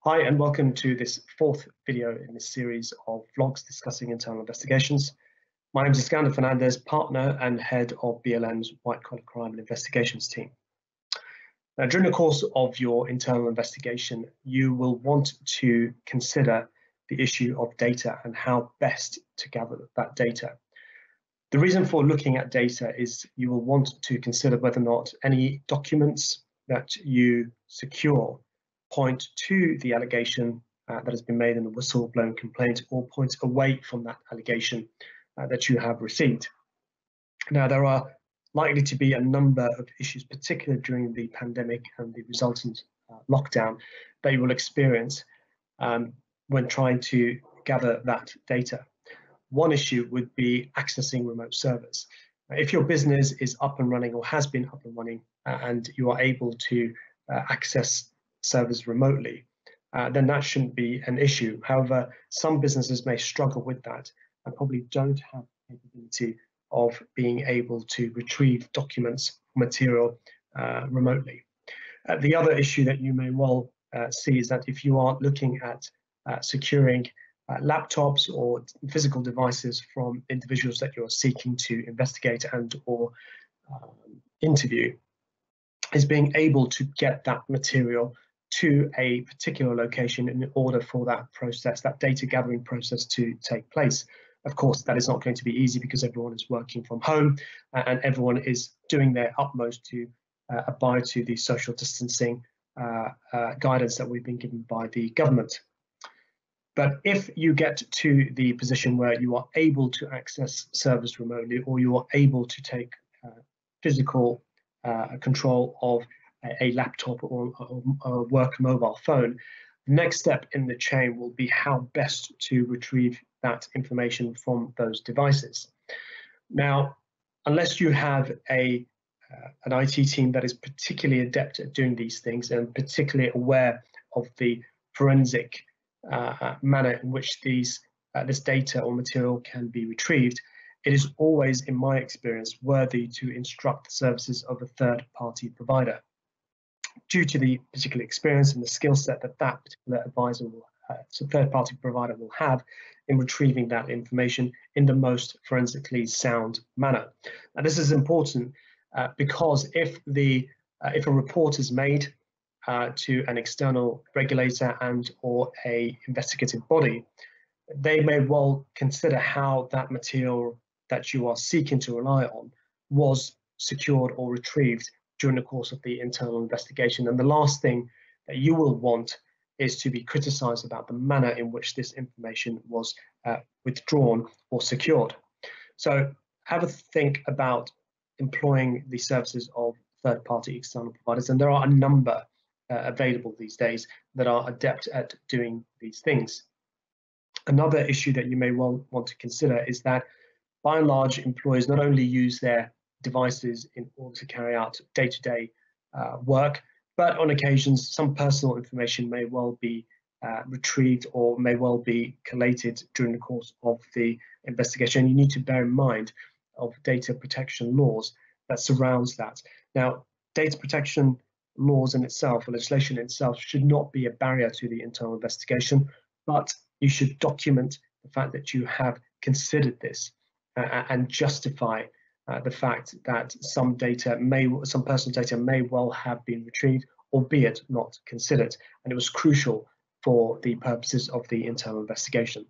Hi and welcome to this fourth video in this series of vlogs discussing internal investigations. My name is Iskander Fernandez, partner and head of BLM's White Collar Crime and Investigations team. Now, during the course of your internal investigation, you will want to consider the issue of data and how best to gather that data. The reason for looking at data is you will want to consider whether or not any documents that you secure point to the allegation that has been made in the whistleblown complaint or point away from that allegation that you have received. Now, there are likely to be a number of issues, particularly during the pandemic and the resultant lockdown, that you will experience when trying to gather that data. One issue would be accessing remote servers. If your business is up and running or has been up and running and you are able to access servers remotely, then that shouldn't be an issue. However, some businesses may struggle with that and probably don't have the capability of being able to retrieve documents, material remotely. The other issue that you may well see is that if you are looking at securing laptops or physical devices from individuals that you're seeking to investigate and or interview, is being able to get that material to a particular location in order for that process, that data gathering process, to take place. Of course, that is not going to be easy because everyone is working from home and everyone is doing their utmost to abide to the social distancing guidance that we've been given by the government. But if you get to the position where you are able to access servers remotely, or you are able to take physical control of a laptop or a work mobile phone, the next step in the chain will be how best to retrieve that information from those devices. Now, unless you have an IT team that is particularly adept at doing these things and particularly aware of the forensic manner in which this data or material can be retrieved, it is always, in my experience, worthy to instruct the services of a third-party provider, due to the particular experience and the skill set that that particular advisor will, so third-party provider will have in retrieving that information in the most forensically sound manner. Now, this is important because if a report is made to an external regulator and or a investigative body, they may well consider how that material that you are seeking to rely on was secured or retrieved during the course of the internal investigation. And the last thing that you will want is to be criticized about the manner in which this information was withdrawn or secured. So have a think about employing the services of third-party external providers, and there are a number available these days that are adept at doing these things. Another issue that you may well want to consider is that, by and large, employers not only use their devices in order to carry out day-to-day work, but on occasions some personal information may well be retrieved or may well be collated during the course of the investigation. You need to bear in mind of data protection laws that surrounds that. Now, data protection laws in itself, or legislation in itself, should not be a barrier to the internal investigation, but you should document the fact that you have considered this and justify the fact that some personal data may well have been retrieved, albeit not considered, and it was crucial for the purposes of the internal investigation.